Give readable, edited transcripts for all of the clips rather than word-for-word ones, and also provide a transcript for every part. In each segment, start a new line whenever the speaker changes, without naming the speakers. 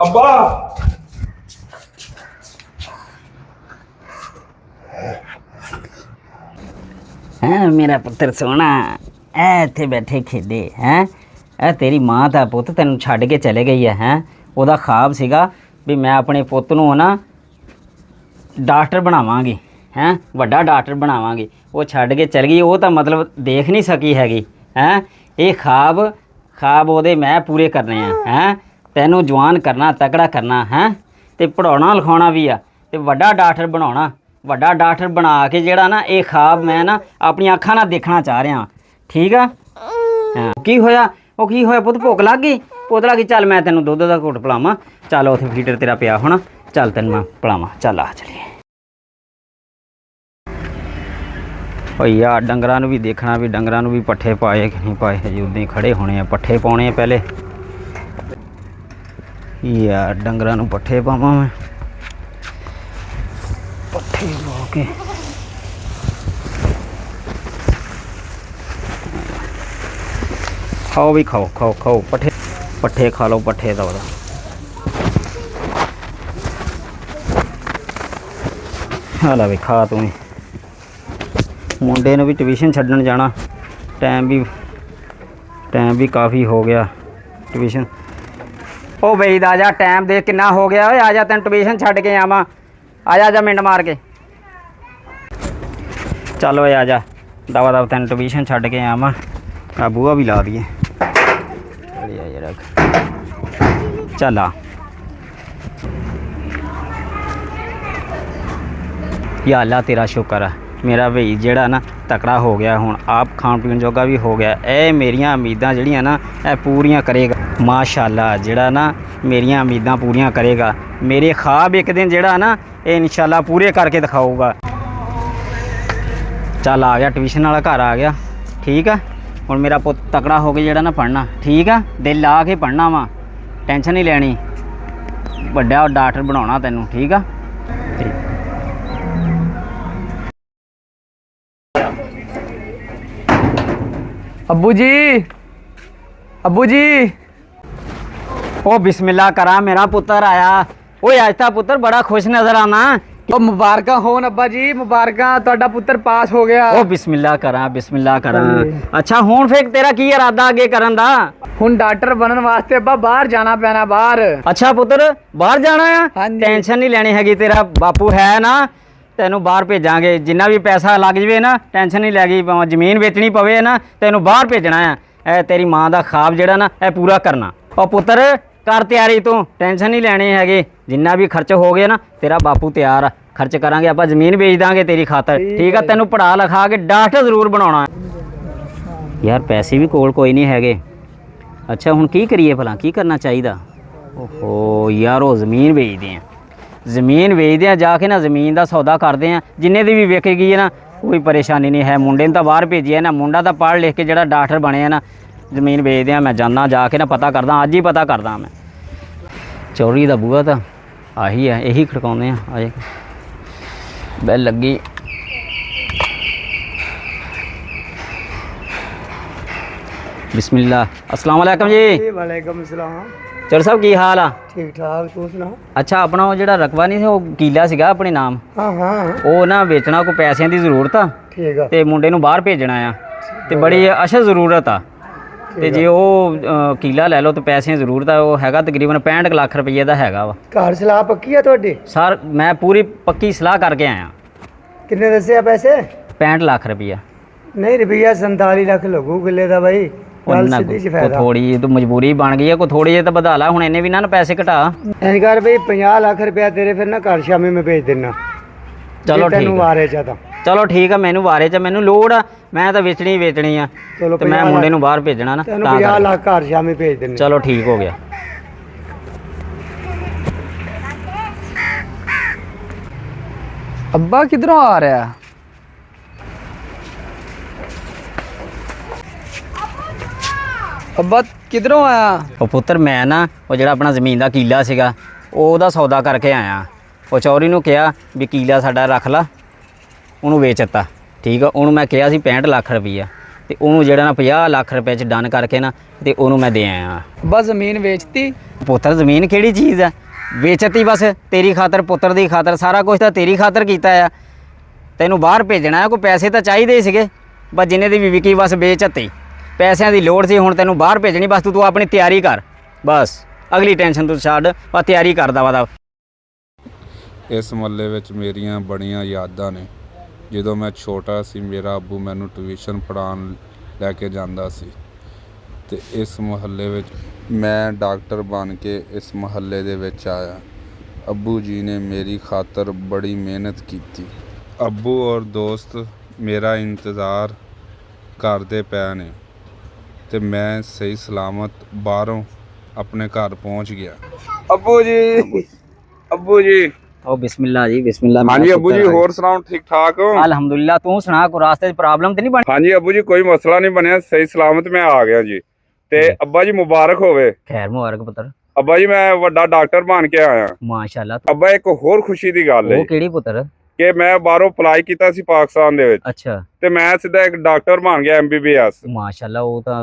अब्बा
हैं मेरा पुत्र सोना ऐ इत्थे बैठे खेडे हैं ऐ तेरी माँ दा पुत्त तैनूं छड्ड के चले गई है हैं ਉਹਦਾ ਖਾਬ ਸੀਗਾ ਵੀ ਮੈਂ ਆਪਣੇ ਪੁੱਤ ਨੂੰ ਨਾ ਡਾਕਟਰ ਬਣਾਵਾਂਗੀ ਹੈਂ ਵੱਡਾ ਡਾਕਟਰ ਬਣਾਵਾਂਗੀ ਉਹ ਛੱਡ ਕੇ ਚਲ ਗਈ ਉਹ ਤਾਂ ਮਤਲਬ ਦੇਖ ਨਹੀਂ ਸਕੀ ਹੈਗੀ ਹੈਂ ਇਹ ਖਾਬ ਉਹਦੇ ਮੈਂ ਪੂਰੇ ਕਰਨੇ ਆ ਹੈਂ ਤੈਨੂੰ ਜਵਾਨ ਕਰਨਾ ਤਕੜਾ ਕਰਨਾ ਹੈਂ ਤੇ ਪੜਾਉਣਾ ਲਿਖਾਉਣਾ ਵੀ ਆ ਤੇ ਵੱਡਾ ਡਾਕਟਰ ਬਣਾਉਣਾ ਵੱਡਾ ਡਾਕਟਰ ਬਣਾ ਕੇ ਜਿਹੜਾ ਨਾ ਇਹ ਖਾਬ ਮੈਂ ਨਾ ਆਪਣੀਆਂ ਅੱਖਾਂ ਨਾਲ ਦੇਖਣਾ ਚਾਹ ਰਿਹਾ ਠੀਕ ਆ ਹਾਂ ਕੀ ਹੋਇਆ ਪੁੱਤ ਭੁੱਖ ਲੱਗ ਗਈ ਪੁੱਤ ਲੱਗੀ ਚੱਲ ਮੈਂ ਤੈਨੂੰ ਦੁੱਧ ਦਾ ਘੁੱਟ ਪਿਲਾਵਾਂ ਚੱਲ ਉੱਥੇ ਫੀਡਰ ਤੇਰਾ ਪਿਆ ਹੋਣਾ ਚੱਲ ਤੈਨੂੰ ਮੈਂ ਪਿਲਾਵਾਂ ਚੱਲ ਆ ਚਲੀਏ ਓ ਯਾਰ ਡੰਗਰਾਂ ਨੂੰ ਵੀ ਦੇਖਣਾ ਵੀ ਡੰਗਰਾਂ ਨੂੰ ਵੀ ਪੱਠੇ ਪਾਏ ਕਿ ਨਹੀਂ ਪਾਏ ਹਜੇ ਉੱਦਾਂ ਹੀ ਖੜੇ ਹੋਣੇ ਆ ਪੱਠੇ ਪਾਉਣੇ ਆ ਪਹਿਲੇ ਯਾਰ ਡੰਗਰਾਂ ਨੂੰ ਪੱਠੇ ਪਾਵਾਂ ਮੈਂ ਪੱਠੇ ਪਾ ਕੇ ਖਾਓ ਵੀ ਖਾਓ ਪੱਠੇ ਖਾ ਲਓ ਪੱਠੇ ਦਾ ਉਹਦਾ ਹਾਲਾ ਵੀ ਖਾ ਤੂੰ ਮੁੰਡੇ ਨੂੰ ਵੀ ਟਿਊਸ਼ਨ ਛੱਡਣ ਜਾਣਾ ਟਾਈਮ ਵੀ ਕਾਫੀ ਹੋ ਗਿਆ ਟਿਊਸ਼ਨ ਉਹ ਬਈ ਦਾ ਜਾ ਟਾਈਮ ਦੇ ਕਿੰਨਾ ਹੋ ਗਿਆ ਓਏ ਆ ਜਾ ਤੈਨੂੰ ਟਿਊਸ਼ਨ ਛੱਡ ਕੇ ਆਵਾਂ ਆ ਜਾ ਮਿੰਟ ਮਾਰ ਕੇ ਚੱਲ ਓਏ ਆ ਜਾ ਦਵਾ ਤੈਨੂੰ ਟਿਊਸ਼ਨ ਛੱਡ ਕੇ ਆਵਾਂ ਆ ਬੂਹਾ ਵੀ ਲਾ ਦਈਏ ਚੱਲ ਆ ਯਾ ਅੱਲਾ ਤੇਰਾ ਸ਼ੁਕਰ ਹੈ ਮੇਰਾ ਭਈ ਜਿਹੜਾ ਨਾ ਤਕੜਾ ਹੋ ਗਿਆ ਹੁਣ ਆਪ ਖਾਣ ਪੀਣ ਜੋਗਾ ਵੀ ਹੋ ਗਿਆ ਇਹ ਮੇਰੀਆਂ ਉਮੀਦਾਂ ਜਿਹੜੀਆਂ ਨਾ ਇਹ ਪੂਰੀਆਂ ਕਰੇਗਾ ਮਾਸ਼ਾਅੱਲਾ ਜਿਹੜਾ ਨਾ ਮੇਰੀਆਂ ਉਮੀਦਾਂ ਪੂਰੀਆਂ ਕਰੇਗਾ ਮੇਰੇ ਖਾਬ ਇੱਕ ਦਿਨ ਜਿਹੜਾ ਨਾ ਇਹ ਇਨਸ਼ਾਅੱਲਾ ਪੂਰੇ ਕਰਕੇ ਦਿਖਾਊਗਾ ਚੱਲ ਆ ਗਿਆ ਟਿਊਸ਼ਨ ਵਾਲਾ ਘਰ ਆ ਗਿਆ ਠੀਕ ਆ ਹੁਣ ਮੇਰਾ ਪੁੱਤ ਤਕੜਾ ਹੋ ਕੇ ਜਿਹੜਾ ਨਾ ਪੜ੍ਹਨਾ ਠੀਕ ਆ ਦਿਲ ਲਾ ਕੇ ਪੜ੍ਹਨਾ ਵਾ ਟੈਨਸ਼ਨ ਨਹੀਂ ਲੈਣੀ ਵੱਡਾ ਡਾਕਟਰ ਬਣਾਉਣਾ ਤੈਨੂੰ ਠੀਕ ਆ
अब्बू जी
ओ बिस्मिल्लाह करा मेरा पुत्र आया ओ आजता पुत्र बड़ा खुश नजर आना
ਉਹ ਮੁਬਾਰਕਾਂ ਹੋਣ ਅੱਬਾ ਜੀ ਮੁਬਾਰਕਾਂ ਤੁਹਾਡਾ ਪੁੱਤਰ ਪਾਸ ਹੋ ਗਿਆ
ओ बिस्मिल्लाह करा अच्छा हुण फिर तेरा की इरादा आगे करन दा
ਹੁਣ ਡਾਕਟਰ ਬਣਨ ਵਾਸਤੇ ਅੱਬਾ ਬਾਹਰ ਜਾਣਾ ਪੈਣਾ ਬਾਹਰ
अच्छा पुत्र बाहर जाना है
ਹਾਂਜੀ।
टेंशन नहीं लेनी हैगी तेरा बापू है ना ਤੈਨੂੰ ਬਾਹਰ ਭੇਜਾਂਗੇ ਜਿੰਨਾ ਵੀ ਪੈਸਾ ਲੱਗ ਜਵੇ ਨਾ ਟੈਨਸ਼ਨ ਨਹੀਂ ਲੈਗੀ ਭਾਵੇਂ ਜ਼ਮੀਨ ਵੇਚਣੀ ਪਵੇ ਨਾ ਤੈਨੂੰ ਬਾਹਰ ਭੇਜਣਾ ਆ ਇਹ ਤੇਰੀ ਮਾਂ ਦਾ ਖਾਬ ਜਿਹੜਾ ਨਾ ਇਹ ਪੂਰਾ ਕਰਨਾ ਉਹ ਪੁੱਤਰ ਕਰ ਤਿਆਰੀ ਤੂੰ ਟੈਨਸ਼ਨ ਨਹੀਂ ਲੈਣੀ ਹੈਗੀ ਜਿੰਨਾ ਵੀ ਖਰਚ ਹੋ ਗਿਆ ਨਾ ਤੇਰਾ ਬਾਪੂ ਤਿਆਰ ਆ ਖਰਚ ਕਰਾਂਗੇ ਆਪਾਂ ਜ਼ਮੀਨ ਵੇਚ ਦਾਂਗੇ ਤੇਰੀ ਖਾਤਰ ਠੀਕ ਆ ਤੈਨੂੰ ਪੜ੍ਹਾ ਲਿਖਾ ਕੇ ਡਾਕਟਰ ਜ਼ਰੂਰ ਬਣਾਉਣਾ ਯਾਰ ਪੈਸੇ ਵੀ ਕੋਲ ਕੋਈ ਨਹੀਂ ਹੈਗੇ ਅੱਛਾ ਹੁਣ ਕੀ ਕਰੀਏ ਭਲਾ ਕੀ ਕਰਨਾ ਚਾਹੀਦਾ ਓਹੋ ਯਾਰ ਉਹ ਜ਼ਮੀਨ ਵੇਚਦੇ ਆ ਜ਼ਮੀਨ ਵੇਚਦੇ ਆ ਜਾ ਕੇ ਨਾ ਜ਼ਮੀਨ ਦਾ ਸੌਦਾ ਕਰਦੇ ਆ ਜਿੰਨੇ ਦੀ ਵੀ ਵਿਕੇਗੀ ਨਾ ਕੋਈ ਪਰੇਸ਼ਾਨੀ ਨਹੀਂ ਹੈ ਮੁੰਡੇ ਨੂੰ ਤਾਂ ਬਾਹਰ ਭੇਜਿਆ ਨਾ ਮੁੰਡਾ ਤਾਂ ਪੜ੍ਹ ਲਿਖ ਕੇ ਜਿਹੜਾ ਡਾਕਟਰ ਬਣਿਆ ਨਾ ਜ਼ਮੀਨ ਵੇਚਦੇ ਆ ਮੈਂ ਜਾਂਦਾ ਜਾ ਕੇ ਨਾ ਪਤਾ ਕਰਦਾ ਅੱਜ ਹੀ ਪਤਾ ਕਰਦਾ ਮੈਂ ਚੋਰੀ ਦਾ ਬੂਹਾ ਤਾਂ ਆਹੀ ਹੈ ਇਹੀ ਖੜਕਾਉਂਦੇ ਆ ਆਏ ਬੈਲ ਲੱਗੀ ਬਿਸਮਿल्लाह अस्सलाम वालेकुम जी
ਵਾਲੇਕਮ ਸਲਾਮ
ਚੋਰ ਸਾਹਿਬ ਕੀ ਹਾਲ ਆ
ਠੀਕ ਠਾਕ ਤੂੰ ਸੁਣਾ
ਅੱਛਾ ਆਪਣਾ ਉਹ ਜਿਹੜਾ ਰਕਬਾ ਨਹੀਂ ਸੀ ਉਹ ਕੀਲਾ ਸੀਗਾ ਆਪਣੇ ਨਾਮ
ਹਾਂ
ਉਹ ਨਾ ਵੇਚਣਾ ਕੋਈ ਪੈਸਿਆਂ ਦੀ ਜ਼ਰੂਰਤ ਆ
ਠੀਕ ਆ
ਤੇ ਮੁੰਡੇ ਨੂੰ ਬਾਹਰ ਭੇਜਣਾ ਆ ਤੇ ਬੜੀ ਅਸ਼ਾ ਜ਼ਰੂਰਤ ਆ ਤੇ ਜੇ ਉਹ ਕੀਲਾ ਲੈ ਲਓ ਤੇ ਪੈਸਿਆਂ ਦੀ ਜ਼ਰੂਰਤ ਆ ਉਹ ਹੈਗਾ ਤਕਰੀਬਨ 65 ਲੱਖ ਰੁਪਏ ਦਾ ਹੈਗਾ ਵਾ
ਘਰ ਸਲਾਹ ਪੱਕੀ ਆ ਤੁਹਾਡੀ
ਸਰ ਮੈਂ ਪੂਰੀ ਪੱਕੀ ਸਲਾਹ ਕਰਕੇ ਆਇਆ
ਕਿੰਨੇ ਦੱਸਿਆ ਪੈਸੇ
65 ਲੱਖ ਰੁਪਈਆ
ਨਹੀਂ ਰੁਪਈਆ 47 ਲੱਖ ਲੱਗੂ ਕਿੱਲੇ ਦਾ ਬਾਈ
ਉਹਨਾਂ ਕੋ ਥੋੜੀ ਜਿਹੀ ਤਾਂ ਮਜਬੂਰੀ ਬਣ ਗਈ ਆ ਕੋਈ ਥੋੜੀ ਜਿਹੀ ਤਾਂ ਵਧਾ ਲਾ ਹੁਣ ਇਹਨੇ ਵੀ ਨਾ ਪੈਸੇ ਘਟਾ
ਐਂ ਕਰ ਬਈ 50 ਲੱਖ ਰੁਪਇਆ ਤੇਰੇ ਫਿਰ ਨਾ ਘਰ ਸ਼ਾਮੀ ਮੈਂ ਭੇਜ ਦਿੰਨਾ
ਚਲੋ ਠੀਕ
ਤੈਨੂੰ ਵਾਰੇ ਚ ਤਾਂ
ਚਲੋ ਠੀਕ ਆ ਮੈਨੂੰ ਵਾਰੇ ਚ ਮੈਨੂੰ ਲੋੜ ਆ ਮੈਂ ਤਾਂ ਵੇਚਣੀ ਆ
ਚਲੋ
ਤੇ ਮੈਂ ਮੁੰਡੇ ਨੂੰ ਬਾਹਰ ਭੇਜਣਾ ਨਾ
ਤੈਨੂੰ 50 ਲੱਖ ਘਰ ਸ਼ਾਮੀ ਭੇਜ ਦਿੰਨੇ
ਚਲੋ ਠੀਕ ਹੋ ਗਿਆ
ਅੱਬਾ ਕਿਧਰੋਂ ਆ ਰਿਹਾ ਅੱਬਾ ਕਿਧਰੋਂ ਆਇਆ
ਉਹ ਪੁੱਤਰ ਮੈਂ ਨਾ ਉਹ ਜਿਹੜਾ ਆਪਣਾ ਜ਼ਮੀਨ ਦਾ ਕੀਲਾ ਸੀਗਾ ਉਹਦਾ ਸੌਦਾ ਕਰਕੇ ਆਇਆ ਉਹ ਚੌਰੀ ਨੂੰ ਕਿਹਾ ਵੀ ਕੀਲਾ ਸਾਡਾ ਰੱਖ ਲਾ ਉਹਨੂੰ ਵੇਚ ਦਿੱਤਾ ਠੀਕ ਆ ਉਹਨੂੰ ਮੈਂ ਕਿਹਾ ਸੀ 65 ਲੱਖ ਰੁਪਈਆ ਤੇ ਉਹਨੂੰ ਜਿਹੜਾ ਨਾ 50 ਲੱਖ ਰੁਪਏ ਚ ਡਨ ਕਰਕੇ ਨਾ ਤੇ ਉਹਨੂੰ ਮੈਂ ਦੇ ਆਇਆ।
ਬਸ ਜ਼ਮੀਨ ਵੇਚਤੀ।
ਪੁੱਤਰ ਜ਼ਮੀਨ ਕਿਹੜੀ ਚੀਜ਼ ਆ, ਵੇਚਤੀ ਬਸ ਤੇਰੀ ਖਾਤਰ, ਪੁੱਤਰ ਦੀ ਖਾਤਰ, ਸਾਰਾ ਕੁਝ ਤਾਂ ਤੇਰੀ ਖਾਤਰ ਕੀਤਾ ਆ। ਤੈਨੂੰ ਬਾਹਰ ਭੇਜਣਾ ਆ, ਕੋਈ ਪੈਸੇ ਤਾਂ ਚਾਹੀਦੇ ਹੀ ਸੀਗੇ, ਬਸ ਜਿੰਨੇ ਦੀ ਵੀ ਵਿਕੀ ਬਸ ਵੇਚਤੀ। ਪੈਸਿਆਂ ਦੀ ਲੋੜ ਸੀ, ਹੁਣ ਤੈਨੂੰ ਬਾਹਰ ਭੇਜਣੀ, ਬਸ ਤੂੰ ਆਪਣੀ ਤਿਆਰੀ ਕਰ, ਬਸ ਅਗਲੀ ਟੈਨਸ਼ਨ ਤੂੰ ਛੱਡ, ਬਸ ਤਿਆਰੀ ਕਰਦਾ ਵਾ।
ਇਸ ਮੁਹੱਲੇ ਵਿੱਚ ਮੇਰੀਆਂ ਬੜੀਆਂ ਯਾਦਾਂ ਨੇ। ਜਦੋਂ ਮੈਂ ਛੋਟਾ ਸੀ ਮੇਰਾ ਅੱਬੂ ਮੈਨੂੰ ਟਿਊਸ਼ਨ ਪੜ੍ਹਾਉਣ ਲੈ ਕੇ ਜਾਂਦਾ ਸੀ ਤੇ ਇਸ ਮੁਹੱਲੇ ਵਿੱਚ ਮੈਂ ਡਾਕਟਰ ਬਣ ਕੇ ਇਸ ਮੁਹੱਲੇ ਦੇ ਵਿੱਚ ਆਇਆ। ਅੱਬੂ ਜੀ ਨੇ ਮੇਰੀ ਖਾਤਰ ਬੜੀ ਮਿਹਨਤ ਕੀਤੀ। ਅੱਬੂ ਔਰ ਦੋਸਤ ਮੇਰਾ ਇੰਤਜ਼ਾਰ ਕਰਦੇ ਪਏ ਨੇ ਤੇ ਮੈਂ ਸਹੀ ਸਲਾਮਤ ਬਾਹਰੋਂ ਆਪਣੇ ਘਰ ਪਹੁੰਚ ਗਿਆ। ਅੱਬੂ ਜੀ, ਅੱਬੂ ਜੀ।
ਉਹ ਬਿਸਮਿल्लाह जी, बिस्मिल्लाह।
ਹਾਂਜੀ ਅੱਬੂ ਜੀ, ਹੋਰ ਸੁਣਾਓ, ਠੀਕ ਠਾਕ ਹੋ?
अल्हम्दुलिल्लाह। तू सुना, कोई रास्ते प्रॉब्लम तो नहीं बनी?
ਹਾਂਜੀ ਅੱਬੂ ਜੀ, ਕੋਈ ਮਸਲਾ ਨਹੀਂ ਬਣਿਆ, ਸਹੀ ਸਲਾਮਤ ਮੈਂ ਆ ਗਿਆ ਜੀ। ਤੇ ਅੱਬਾ ਜੀ ਮੁਬਾਰਕ ਹੋਵੇ।
खैर मुबारक पुत्र।
ਅੱਬਾ ਜੀ ਮੈਂ ਵੱਡਾ ਡਾਕਟਰ ਬਣ ਕੇ ਆਇਆ।
माशाल्लाह।
ਅੱਬਾ ਇੱਕ ਹੋਰ ਖੁਸ਼ੀ ਦੀ ਗੱਲ ਹੈ
वो केड़ी पुत्र?
ਕਿ ਮੈਂ ਬਾਹਰੋਂ ਅਪਲਾਈ ਕੀਤਾ ਸੀ ਪਾਕਿਸਤਾਨ ਦੇ ਵਿੱਚ
अच्छा।
ਤੇ ਮੈਂ ਸਿੱਧਾ ਇੱਕ ਡਾਕਟਰ ਬਣ ਗਿਆ MBBS।
माशाल्लाह, वो तो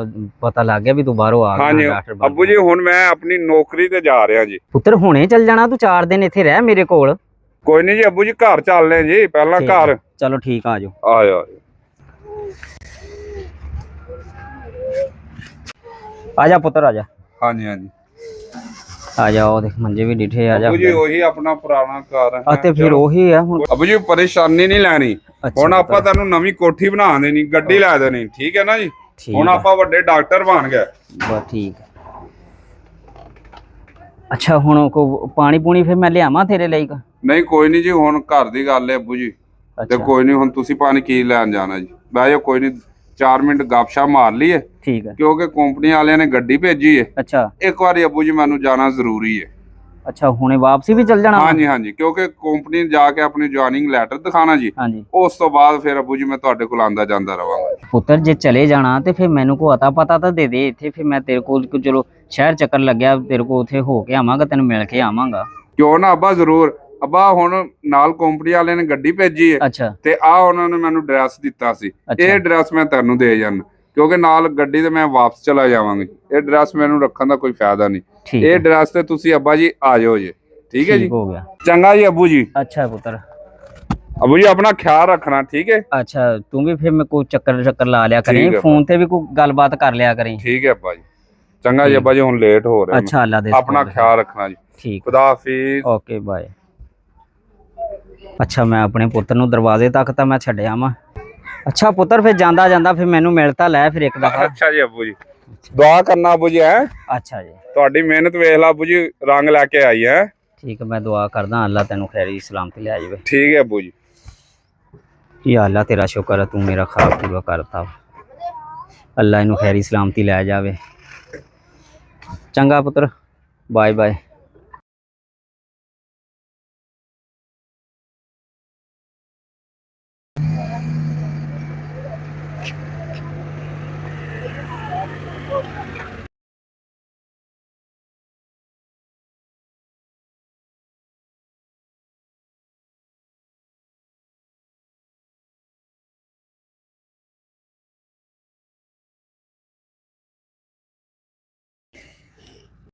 पता लग गया भी तू बाहरों आ
ਹਾਂਜੀ
गया डॉक्टर बन
ਅੱਬੂ ਜੀ, ਹੁਣ ਮੈਂ ਆਪਣੀ ਨੌਕਰੀ ਤੇ ਜਾ ਰਿਹਾ ਜੀ।
ਪੁੱਤਰ ਹੁਣੇ ਚੱਲ ਜਾਣਾ, ਤੂੰ 4 ਦਿਨ ਇੱਥੇ ਰਹਿ ਮੇਰੇ ਕੋਲ।
ਕੋਈ ਨਹੀਂ ਜੀ ਅੱਬੂ ਜੀ, ਘਰ ਚੱਲਦੇ ਜੀ, ਪਹਿਲਾਂ
ਠੀਕ
ਘਰ
ਹੈ, ਚਲੋ ਠੀਕ ਆ ਜਾਓ।
ਆ ਜਾ।
ਆ ਜਾ ਪੁੱਤਰ, ਆ ਜਾ,
ਹਾਂਜੀ ਹਾਂਜੀ
ਆ ਜਾ। ਉਹ ਦੇਖ ਮੰਜੇ ਵੀ ਡਿਠੇ, ਆ ਜਾ।
ਅੱਬੂ ਜੀ ਉਹੀ ਆਪਣਾ ਪੁਰਾਣਾ ਘਰ ਹੈ।
ਆ ਤੇ ਫਿਰ ਉਹੀ ਆ ਹੁਣ।
ਅੱਬੂ ਜੀ ਪਰੇਸ਼ਾਨੀ ਨਹੀਂ ਲੈਣੀ,
ਅੱਛਾ
ਹੁਣ ਆਪਾਂ
ਪੁੱਤਰ,
ਤੁਹਾਨੂੰ ਨਵੀਂ ਕੋਠੀ ਬਣਾ ਦੇਣੀ, ਗੱਡੀ ਲੈ ਦੇਣੀ, ਠੀਕ ਹੈ ਨਾ ਜੀ?
ਠੀਕ
ਹੁਣ
ਆ,
ਆਪਾਂ ਵੱਡੇ ਡਾਕਟਰ ਬਣ ਗਏ।
ਬਸ ਠੀਕ। ਅੱਛਾ ਹੁਣ ਕੋ ਪਾਣੀ ਪੂਣੀ ਫਿਰ ਮੈਂ ਲਿਆਵਾਂ ਤੇਰੇ ਲਈ?
ਨਹੀਂ ਕੋਈ ਨਹੀਂ ਜੀ, ਹੁਣ ਘਰ ਦੀ ਗੱਲ ਹੈ ਅੱਬੂ ਜੀ। ਤੇ
ਅੱਛਾ
ਕੋਈ ਨਹੀਂ, ਹੁਣ ਤੁਸੀਂ ਪਾਣੀ ਕੀ ਲੈਣ ਜਾਣਾ ਜੀ? ਬਹਿ ਜਾਓ, ਕੋਈ ਨਹੀਂ, 4 ਮਿੰਟ ਗੱਪਸ਼ਪ ਮਾਰ ਲਈਏ,
ਠੀਕ ਹੈ।
ਕਿਉਂਕਿ ਕੰਪਨੀ ਵਾਲਿਆਂ ਨੇ ਗੱਡੀ ਭੇਜੀ ਹੈ।
ਅੱਛਾ
ਇੱਕ ਵਾਰੀ ਅੱਬੂ ਜੀ ਮੈਨੂੰ ਜਾਣਾ ਜ਼ਰੂਰੀ ਹੈ।
ਅੱਛਾ, ਹੁਣੇ ਵਾਪਸੀ ਵੀ ਚੱਲ ਜਾਣਾ?
ਹਾਂਜੀ ਹਾਂਜੀ, ਕਿਉਂਕਿ ਕੰਪਨੀ ਜਾ ਕੇ ਆਪਣੀ ਜੁਆਇਨਿੰਗ ਲੈਟਰ ਦਿਖਾਣਾ ਜੀ।
ਹਾਂਜੀ।
ਉਸ ਤੋਂ ਬਾਅਦ ਫਿਰ ਅੱਬੂ ਜੀ ਮੈਂ ਤੁਹਾਡੇ ਕੋਲ ਆਂਦਾ ਜਾਂਦਾ ਰਵਾਂਗਾ।
ਪੁੱਤਰ ਜੇ ਚਲੇ ਜਾਣਾ ਤੇ ਫਿਰ ਮੈਨੂੰ ਕੋ ਅਤਾ ਪਤਾ ਤਾਂ ਦੇ ਦੇ ਇੱਥੇ, ਫਿਰ ਮੈਂ ਤੇਰੇ ਕੋਲ ਚਲੋ ਸ਼ਹਿਰ ਚੱਕਰ ਲੱਗਿਆ, ਤੇਰੇ ਕੋਲ ਉੱਥੇ ਹੋ ਕੇ ਆਵਾਂਗਾ, ਤੈਨੂੰ ਮਿਲ ਕੇ ਆਵਾਂਗਾ।
ਕਿਉਂ ਨਾ ਅੱਬਾ, ਜ਼ਰੂਰ। ਅੱਬਾ ਹੁਣ ਨਾਲ ਕੰਪਨੀ ਵਾਲਿਆਂ ਨੇ ਗੱਡੀ ਭੇਜੀ ਹੈ
ਅੱਛਾ
ਤੇ ਆ ਉਹਨਾਂ ਨੇ ਮੈਨੂੰ ਐਡਰੈਸ ਦਿੱਤਾ ਸੀ।
ਅੱਛਾ।
ਇਹ ਐਡਰੈਸ ਮੈਂ ਤੁਹਾਨੂੰ ਦੇ ਜਾਣਾ, ਕਿਉਂਕਿ ਨਾਲ ਗੱਡੀ ਤੇ ਮੈਂ ਵਾਪਸ ਚਲਾ ਜਾਵਾਂਗੀ। ਇਹ ਐਡਰੈਸ ਮੈਨੂੰ ਰੱਖਣ ਦਾ ਕੋਈ ਫਾਇਦਾ ਨਹੀਂ।
ਠੀਕ
ਇਹ
ਹੈ,
ਐਡਰੈਸ ਤੇ ਤੁਸੀਂ ਅੱਬਾ ਜੀ ਆ ਜਾਓ ਜੀ, ਠੀਕ ਹੈ ਜੀ?
ਹੋ ਗਿਆ।
ਚੰਗਾ ਜੀ ਅੱਬੂ ਜੀ।
ਅੱਛਾ ਪੁੱਤਰ।
ਅੱਬੂ ਜੀ ਆਪਣਾ ਖਿਆਲ ਰੱਖਣਾ, ਠੀਕ ਹੈ?
ਅੱਛਾ ਤੂੰ ਵੀ ਫਿਰ ਮੈਂ ਕੋਈ ਚੱਕਰ ਲਾ ਲਿਆ
ਠੀਕ
ਕਰੀ,
ਹੈ
ਫੋਨ ਤੇ ਵੀ ਕੋਈ ਗੱਲਬਾਤ ਕਰ ਲਿਆ ਕਰੀ।
ਠੀਕ ਹੈ ਅੱਬਾ ਜੀ। ਚੰਗਾ ਜੀ ਅੱਬਾ ਜੀ, ਹੁਣ ਲੇਟ ਹੋ ਰਿਹਾ।
ਅੱਛਾ ਅੱਲਾ ਦੇ
ਆਪਣਾ ਖਿਆਲ ਰੱਖਣਾ ਜੀ।
ਠੀਕ।
ਖੁਦਾ ਹਾਫਿਜ਼।
Okay bye. ਅੱਛਾ ਮੈਂ ਆਪਣੇ ਪੁੱਤਰ ਨੂੰ ਦਰਵਾਜ਼ੇ ਤੱਕ ਤਾਂ ਮੈਂ ਛੱਡਿਆ ਵਾਂ। ਅੱਛਾ ਪੁੱਤਰ, ਫਿਰ ਜਾਂਦਾ ਜਾਂਦਾ ਫਿਰ ਮੈਨੂੰ ਮਿਲ ਤਾਂ ਲੈ ਫਿਰ ਇੱਕ ਦਫਾ।
ਅੱਛਾ ਜੀ ਅੱਬੂ ਜੀ, ਦੁਆ ਕਰਨਾ ਅੱਬੂ ਜੀ। ਹੈ
ਅੱਛਾ ਜੀ,
ਤੁਹਾਡੀ ਮਿਹਨਤ ਵੇਖ ਲਾ ਅੱਬੂ ਜੀ, ਰੰਗ ਲੈ ਕੇ ਆਈ ਹੈ।
ਠੀਕ ਹੈ, ਮੈਂ ਦੁਆ ਕਰਦਾ ਅੱਲਾ ਤੈਨੂੰ ਖੈਰੀ ਸਲਾਮਤੀ ਲੈ ਜਾਵੇ।
ਠੀਕ ਹੈ ਅੱਬੂ ਜੀ।
ਯਾ ਅੱਲਾ ਤੇਰਾ ਸ਼ੁਕਰ ਹੈ, ਤੂੰ ਮੇਰਾ ਖਾਬ ਪੂਰਾ ਕਰਤਾ। ਅੱਲਾ ਇਹਨੂੰ ਖੈਰੀ ਸਲਾਮਤੀ ਲੈ ਜਾਵੇ। ਚੰਗਾ ਪੁੱਤਰ, ਬਾਏ ਬਾਏ।